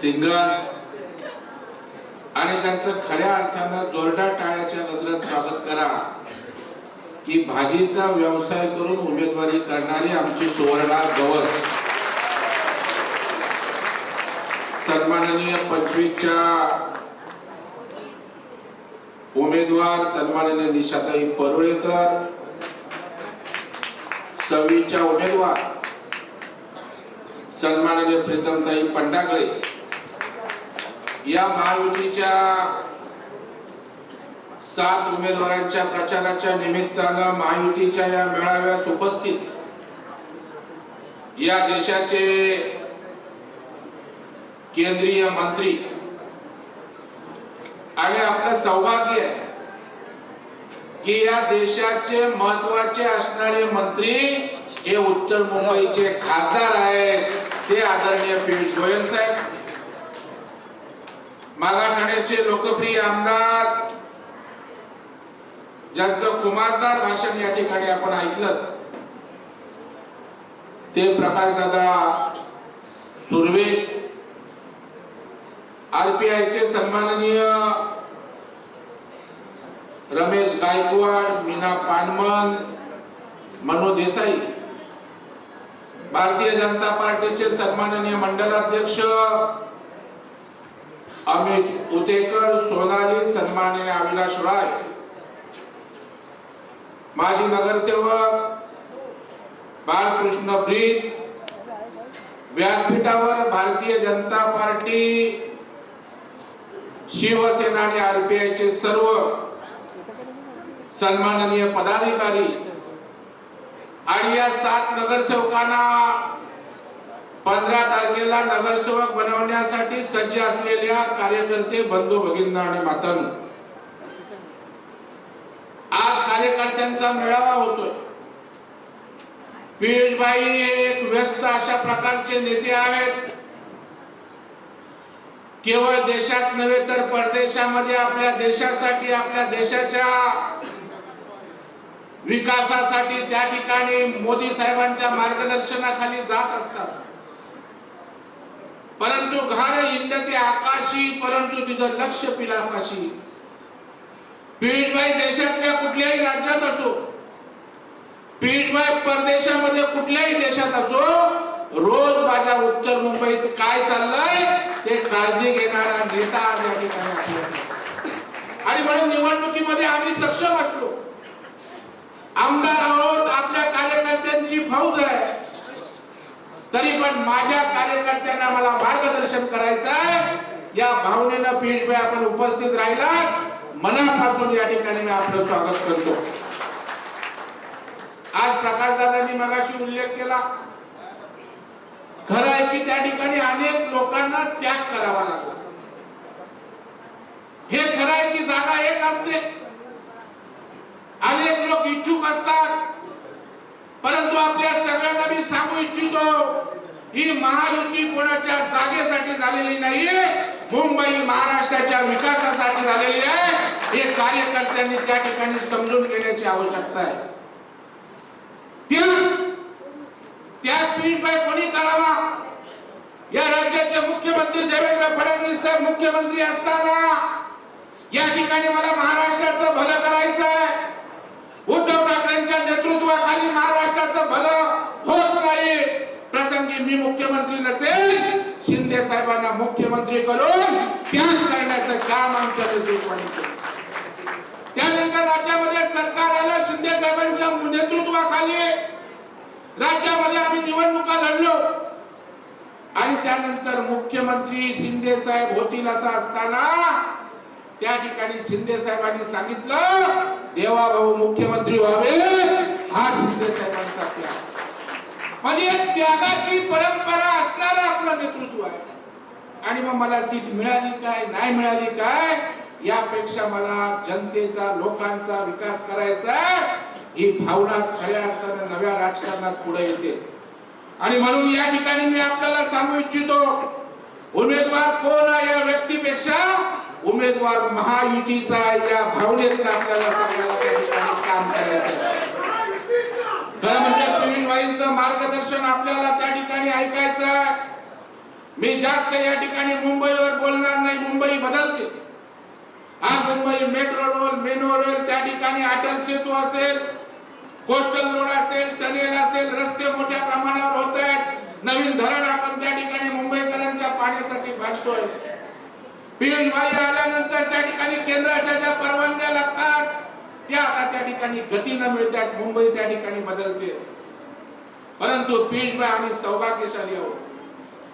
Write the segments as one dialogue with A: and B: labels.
A: Singer आणि त्यांचं खऱ्या अर्थानं जोरदार टाळ्याच्या गजरात स्वागत करा की भाजीचा व्यवसाय करून उमेदवारी करणारी आमची सुवर्णा गवस सन्माननीय 25च्या उमेदवार सन्माननीय निशाताई परुळेकर, 26च्या उमेदवार सन्माननीय प्रीतमताई पंडागळे या महायुतीच्या 7 उमेदवारांच्या प्रचाराच्या निमित्तानं महायुतीच्या या मेळाव्यास उपस्थित या देशाचे केंद्रीय मंत्री आणि आपलं सौभाग्य आहे की या देशाचे महत्त्वाचे असणारे मंत्री हे उत्तर मुंबईचे खासदार आहेत, ते आदरणीय पियुष गोयल साहेब, मागाठाण्याचे लोकप्रिय आमदार ज्यांचं खुमासदार भाषण या ठिकाणी आपण ऐकलं ते प्रकाशदादा सुर्वे, आरपीआयचे सन्माननीय रमेश गायकवाड, मीना पानमन, मनोज देसाई, भारतीय जनता पार्टीचे सन्माननीय मंडलाध्यक्ष अमित उतेकर, सोनाली, सन्माननीय अविनाश राय, माजी नगरसेवक बाळकृष्ण ब्रीद, व्यासपीठावर भारतीय जनता पार्टी, शिवसेना आणि आरपीआयचे सर्व सन्माननीय पदाधिकारी आणि या 7 नगरसेवकांना 15 तारखेला नगरसेवक बनवण्यासाठी सज्ज असलेल्या कार्यकर्ते बंधू भगिनींना आणि मातांनो, आज कार्यकर्त्यांचा मेळावा होतोय। पियुष भाई हे एक व्यस्त अशा प्रकारचे नेते आहेत, केवळ देशात नव्हे तर परदेशामध्ये आपल्या देशासाठी, आपल्या देशाच्या विकासासाठी त्या ठिकाणी मोदी साहेबांच्या मार्गदर्शनाखाली जात असतात। परंतु घार इंडते आकाशी, परंतु तुझं लक्ष पिलाकाशी। पियुषभाई देशातल्या कुठल्याही राज्यात असो, पियुषभाई परदेशामध्ये कुठल्याही देशात असो, रोज माझ्या उत्तर मुंबईत काय चाललंय ते काळजी घेणारा नेता या ठिकाणी आहे। आणि म्हणून निवडणुकीमध्ये आम्ही सक्षम असलो, आमदार आहोत, आपल्या कार्यकर्त्यांची फौज आहे, तरी पण माझ्या कार्यकर्त्यांना मला मार्गदर्शन करायचं आहे या भावनेनं पियुषभाई आपण उपस्थित राहिला, मनापासून या ठिकाणी मी आपलं स्वागत करतो। आज प्रकाशदादांनी मगाशी उल्लेख केला, खरं आहे की त्या ठिकाणी अनेक लोकांना त्याग करावा लागला। हे खरं आहे की जागा एक असते, अनेक लोक इच्छुक असतात, परंतु आपल्या सगळ्यांना मी सांगू इच्छितो, ही महायुती कोणाच्या जागेसाठी झालेली नाहीये, मुंबई महाराष्ट्राच्या विकासासाठी झालेली आहे। हे कार्यकर्त्यांनी त्या ठिकाणी समजून घेण्याची आवश्यकता आहे। त्या पियुषभाई कोणी करावा? या राज्याचे मुख्यमंत्री देवेंद्र फडणवीस साहेब मुख्यमंत्री असताना या ठिकाणी मला महाराष्ट्राचं भलं करायचं आहे। उद्धव ठाकरेंच्या नेतृत्वाखाली महाराष्ट्राचं भलं होत नाही, प्रसंगी मी मुख्यमंत्री नसेल, शिंदे साहेबांना मुख्यमंत्री करून त्याग करण्याचं काम आमच्या नेतृत्वाने केलं। त्यानंतर राज्यामध्ये सरकार आलं, शिंदे साहेबांच्या नेतृत्वाखाली राज्यामध्ये आम्ही निवडणुका लढलो आणि त्यानंतर मुख्यमंत्री शिंदे साहेब होतील असं असताना त्या ठिकाणी शिंदे साहेबांनी सांगितलं देवाभाऊ मुख्यमंत्री व्हावे, हा शिंदे साहेबांचा त्याग, म्हणजे त्यागाची परंपरा असणारं आपलं नेतृत्व आहे। आणि मग मला सीट मिळाली काय नाही मिळाली काय, यापेक्षा मला जनतेचा, लोकांचा विकास करायचा, ही भावनाच खऱ्या अर्थाने नव्या राजकारणात पुढे येते। आणि म्हणून या ठिकाणी मी आपल्याला सांगू इच्छितो, उमेदवार कोण आहे या व्यक्तीपेक्षा उमेदवार महायुतीचा या भावनेतून आपल्याला सगळ्याला त्या ठिकाणी काम करायचं आहे। खरं म्हणजे पियुषभाईंचं मार्गदर्शन आपल्याला त्या ठिकाणी ऐकायचं आहे। मी जास्त या ठिकाणी मुंबईवर बोलणार नाही, मुंबई बदलते. आज मुंबई मेट्रो रेल त्या ठिकाणी अटल सेतू असेल, कोस्टल रोड असेल, टनेल असेल, रस्ते मोठ्या प्रमाणावर होत आहेत. नवीन धरण आपण त्या ठिकाणी मुंबईकरांच्या पाण्यासाठी बांधतोय. पियुष भाई आल्यानंतर त्या ठिकाणी केंद्राच्या ज्या परवानग्या लागतात त्या आता त्या ठिकाणी गतीने मिळतात. मुंबई त्या ठिकाणी बदलते. परंतु पियुष भाई आम्ही सौभाग्यशाली आहोत.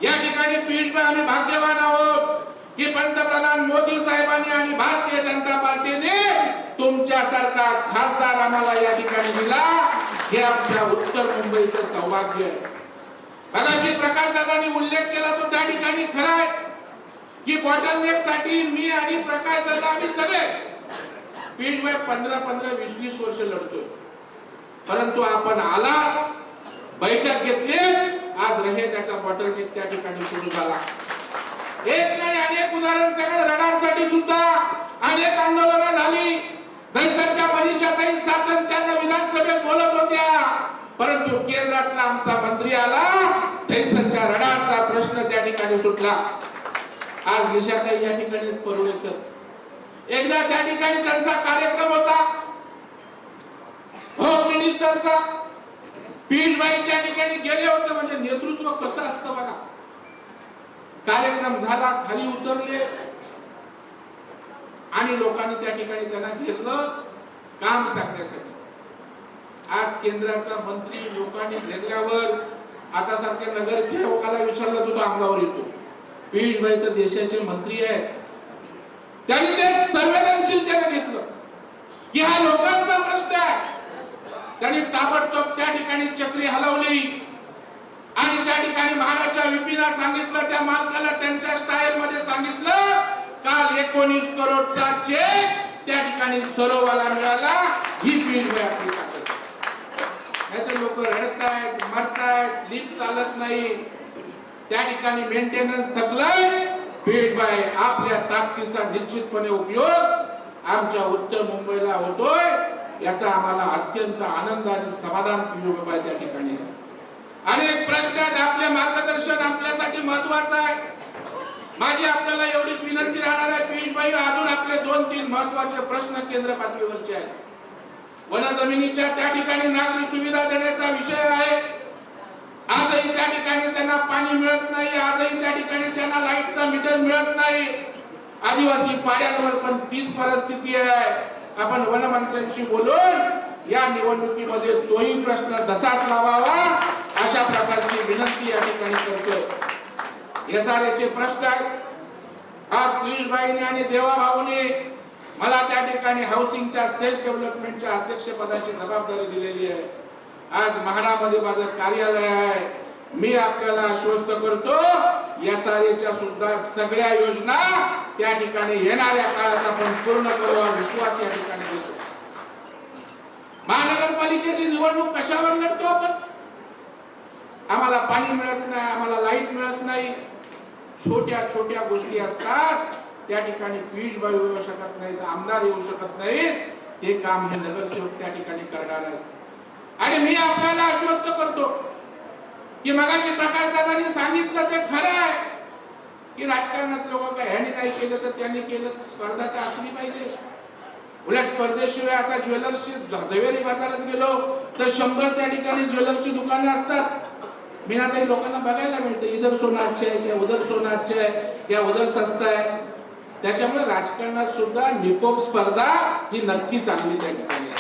A: या ठिकाणी पियुष भाई आम्ही भाग्यवान आहोत की पंतप्रधान मोदी साहेबांनी आणि भारतीय जनता पार्टीने तुमच्यासारखा खासदार आम्हाला या ठिकाणी दिला. हे आमच्या उत्तर मुंबईचं सौभाग्य आहे. मगाशी प्रकाश दादांनी उल्लेख केला तो त्या ठिकाणी खरा आहे की बॉटलनेक साठी मी आणि प्रकाश दादा आम्ही सगळे पियुष भाई 15-20 वर्ष लढतोय. परंतु आपण आला, बैठक घेतली, आज रहेण्याचा बॉटलनेक त्या ठिकाणी सुरू झाला. एक नाही अनेक उदाहरण सगळं रडारसाठी सुद्धा अनेक आंदोलनं झाली. दहिसरच्या मनीषाताई सातत्याने विधानसभेत बोलत होत्या, परंतु केंद्रातला आमचा मंत्री आला, दहिसरच्या रडारचा प्रश्न त्या ठिकाणी सुटला. आज निशाताई या ठिकाणी परुळेकर एकदा त्या ठिकाणी त्यांचा कार्यक्रम होता होम मिनिस्टरचा. पियुष भाई त्या ठिकाणी गेले होते. म्हणजे नेतृत्व कसं असतं बघा. कार्यक्रम झाला, खाली उतरले आणि लोकांनी त्या ठिकाणी त्यांना घेतलं काम सांगण्यासाठी. आज केंद्राचा मंत्री लोकांनी घेतल्यावर आता सारख्या नगर सेवकाला विचारलं तो अंगावर येतो. पियुष भाई तर देशाचे मंत्री आहेत. त्यांनी ते संवेदनशीलतेने घेतलं की हा लोकांचा प्रश्न आहे. त्यांनी ताबडतोब त्या ठिकाणी चक्री हलवली आणि त्या ठिकाणी महाराष्ट्र विपीला सांगितलं, त्या मालकाला त्यांच्या स्टाईल मध्ये सांगितलं, काल 19 करोडचा चेक त्या ठिकाणी सरोवाला मिळाला. ही पियुष भाई आपली ताकद. नाहीतर लोक रडतायत, मरतायत, लिफ्ट चालत नाही, त्या ठिकाणी मेंटेनन्स थकलाय. पियुष भाई आपल्या ताकदीचा निश्चितपणे उपयोग आमच्या उत्तर मुंबईला होतोय, याचा आम्हाला अत्यंत आनंद आणि समाधान पियुष भाई त्या ठिकाणी. अनेक प्रश्न आहेत. आपले मार्गदर्शन आपल्यासाठी महत्वाचं आहे. माझी आपल्याला एवढीच विनंती राहणार आहे, पियुष भाई अजून आपले 2-3 महत्वाचे प्रश्न केंद्र पातळीवरचे आहेत. वन जमिनीच्या त्या ठिकाणी नागरी सुविधा देण्याचा विषय आहे. आजही त्या ठिकाणी त्यांना पाणी मिळत नाही, आजही त्या ठिकाणी त्यांना लाईटचा मीटर मिळत नाही. आदिवासी पाड्यांवर पण तीच परिस्थिती आहे. आपण वनमंत्र्यांशी बोलून या निवडणुकीमध्ये तोही प्रश्न तसाच लावावा अशा प्रकारची विनंती या ठिकाणी करतोय. एसआरएचे प्रश्न आहेत. आज पियुष भाईने आणि देवा भाऊने मला त्या ठिकाणी हाऊसिंगच्या सेल्फ डेव्हलपमेंटच्या अध्यक्षपदाची जबाबदारी दिलेली आहे. आज म्हाडामध्ये माझं कार्यालय आहे. मी आपल्याला आश्वस्त करतो, एसआरएच्या सुद्धा सगळ्या योजना त्या ठिकाणी येणाऱ्या काळात आपण पूर्ण करू हा विश्वास या ठिकाणी देतो. महानगरपालिकेची निवडणूक कशावर लढतो आपण? आम्हाला पाणी मिळत नाही, आम्हाला लाईट मिळत नाही, छोट्या छोट्या गोष्टी असतात त्या ठिकाणी पियुष भाई येऊ शकत नाही, आमदार येऊ शकत नाही. ते काम हे नगरसेवक त्या ठिकाणी करणार आहेत. आणि मी आपल्याला आश्वस्त करतो की मगाशी प्रकाश दादांनी सांगितलं ते खरं आहे की राजकारणात लोक काय ह्याने नाही केलं तर त्यांनी केलं. स्पर्धा तर असली पाहिजे. उलट स्पर्धेशिवाय आता ज्वेलर्सची झवेरी बाजारात गेलो तर 100 त्या ठिकाणी ज्वेलर्सची दुकाने असतात. मी आता लोकांना बघायला मिळते इधर सोनारचे आहे किंवा उधर सोनारचे आहे किंवा उधर सस्ता आहे. त्याच्यामुळे राजकारणात सुद्धा निकोप स्पर्धा ही नक्की चांगली त्या ठिकाणी.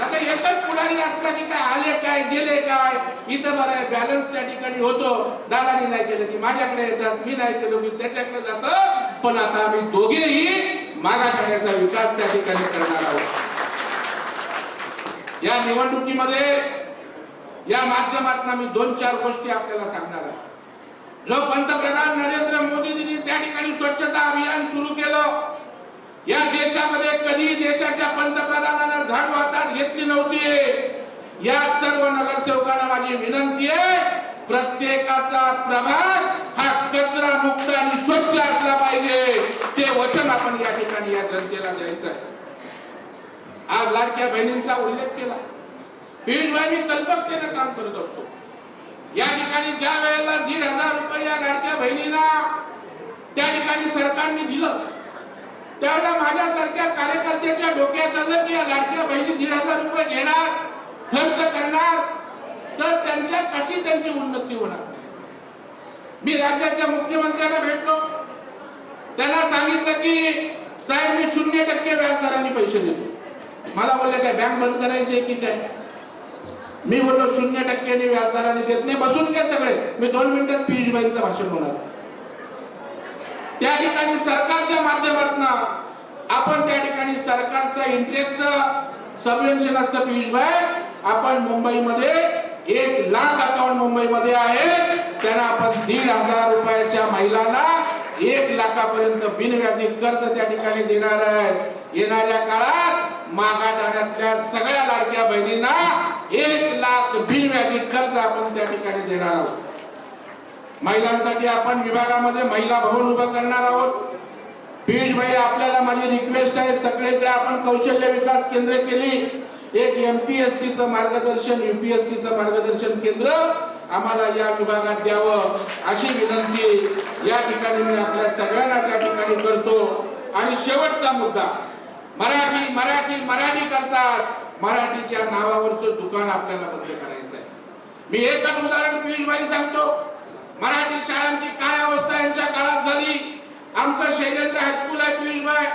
A: आता एकच पुढारी असला की काय आले काय गेले काय, इथं बरं बॅलन्स त्या ठिकाणी होतो. दादानी नाही केलं की माझ्याकडे येतात, मी नाही केलं की त्याच्याकडे जातं. पण आता आम्ही दोघेही मागाठाण्याचा विकास त्या ठिकाणी करणार आहोत. या निवडणुकीमध्ये या माध्यमातून मी 2-4 गोष्टी आपल्याला सांगणार आहे. जो पंतप्रधान नरेंद्र मोदींनी त्या ठिकाणी स्वच्छता अभियान सुरू केलं, या देशामध्ये कधी देशाच्या पंतप्रधानांना झाडू हातात घेतली नव्हती. या सर्व नगरसेवकांना माझी विनंती आहे, प्रत्येकाचा प्रभाग हा कचरा मुक्त आणि स्वच्छ असला पाहिजे. ते वचन आपण या ठिकाणी या जनतेला द्यायचं आहे. आज लाडक्या बहिणींचा उल्लेख केला. पियुष भाई मी कल्पकतेने काम करत असतो. या ठिकाणी ज्या वेळेला 1,500 रुपये या लाडक्या बहिणींना त्या ठिकाणी सरकारने दिलं, त्यावेळेला माझ्यासारख्या कार्यकर्त्याच्या डोक्यात आलं की या लाडक्या बहिणी 1,500 रुपये घेणार, खर्च करणार, तर त्यांच्या कशी त्यांची उन्नती होणार. मी राज्याच्या मुख्यमंत्र्यांना भेटलो, त्यांना सांगितलं की साहेब मी 0% व्याजदराने पैसे देतो. मला बोलले काय बँक बंद करायची की काय. मी बोललो 0% व्याजदराने देत नाही, बसून घ्या सगळे, मी 2 मिनिटात पियुषबाईंचं भाषण होणार. त्या ठिकाणी सरकारच्या माध्यमातून आपण त्या ठिकाणी सरकारचा इंटरेस्टचं सबवेन्शन असतं. पियुषबाई आपण मुंबईमध्ये 1 लाख अकाउंट मुंबईमध्ये आहे, त्यांना आपण 1,500 रुपयाच्या महिलांना 1 लाखापर्यंत बिनव्याजी कर्ज त्या ठिकाणी देणार आहे. येणाऱ्या काळात मागाठाण्यातल्या सगळ्या लाडक्या बहिणींना 1 लाख बिनव्याजी कर्ज आपण त्या ठिकाणी देणार आहोत. महिलांसाठी आपण विभागामध्ये महिला भवन उभं करणार आहोत. पियुषभाई आपल्याला माझी रिक्वेस्ट आहे, सगळीकडे आपण कौशल्य विकास केंद्र केली, एक MPSC चं मार्गदर्शन, UPSC चं मार्गदर्शन केंद्र आम्हाला या विभागात द्यावं अशी विनंती या ठिकाणी मी आपल्या सगळ्यांना त्या ठिकाणी करतो. आणि शेवटचा मुद्दा, मराठी मराठी मराठी करतात, मराठीच्या नावावरचं दुकान आपल्याला बंद करायचं आहे. मी एकच उदाहरण पियुषभाई सांगतो, मराठी शाळांची काय अवस्था यांच्या काळात झाली. आमचं शैलेंद्र हायस्कूल आहे पियुषभाई,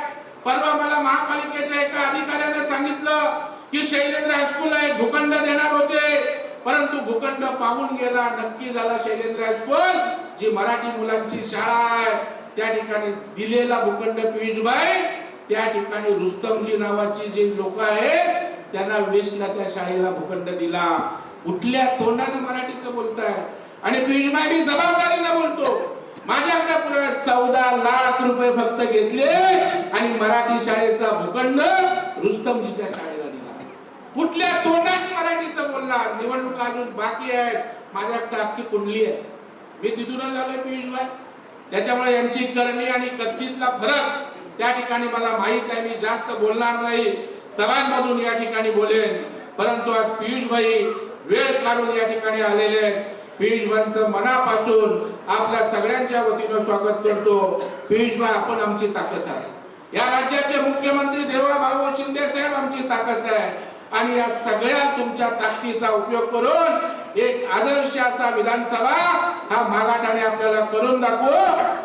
A: परवा मला महापालिकेच्या एका अधिकाऱ्याने सांगितलं की शैलेंद्र हायस्कूल आहे भूखंड देणार होते, परंतु भूखंड पाहून गेला. नक्की झाला शैलेंद्र हायस्कूल जी मराठी मुलांची शाळा आहे त्या ठिकाणी दिलेला भूखंड पियुषभाई, त्या ठिकाणी रुस्तमजी नावाची जी लोक आहेत त्यांना वेस्टला त्या शाळेला भूखंड दिला. कुठल्या तोंडाने मराठीचं बोलताय. आणि पियुषभाई मी जबाबदारीने बोलतो, माझ्याकडे 14 लाख रुपये फक्त घेतले आणि मराठी शाळेचा भूखंड रुस्तमजीच्या शाळेला दिला. कुठल्या तोंडाने मराठीचं बोलणार. निवडणूक अजून बाकी आहेत, माझ्याकडे अख्खी कुंडली आहे, मी तिथूनच आलोय पियुषभाई. त्याच्यामुळे यांची करणी आणि कथीतला फरक त्या ठिकाणी मला माहित आहे. मी जास्त बोलणार नाही, सभांमधून या ठिकाणी बोलेन, परंतु आज पियुषभाई वेळ काढून या ठिकाणी आलेले आहेत. पियुषभाईंचं मनापासून आपल्या सगळ्यांच्या वतीनं स्वागत करतो. पियुषभाई आपण आमची ताकद आहे. या राज्याचे मुख्यमंत्री देवाभाऊ शिंदे साहेब आमची ताकद आहे. आणि या सगळ्या तुमच्या ताकदीचा उपयोग करून एक आदर्श असा विधानसभा हा मागाठाणे आपल्याला करून दाखवू.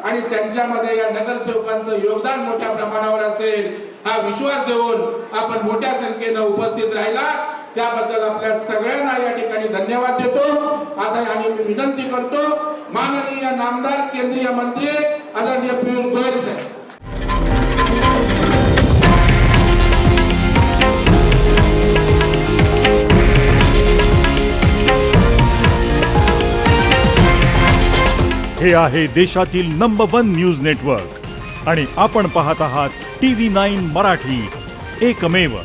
A: आणि त्यांच्यामध्ये या नगरसेवकांचं योगदान मोठ्या प्रमाणावर असेल हा विश्वास देऊन आपण मोठ्या संख्येने उपस्थित राहिला त्याबद्दल आपल्या सगळ्यांना या ठिकाणी धन्यवाद देतो. आता आणि मी विनंती करतो माननीय नामदार केंद्रीय मंत्री आदरणीय पियुष गोयल साहेब.
B: हे आहे देशातील नंबर 1 न्यूज नेटवर्क आणि आपण पाहत आहात TV9 मराठी, एकमेव.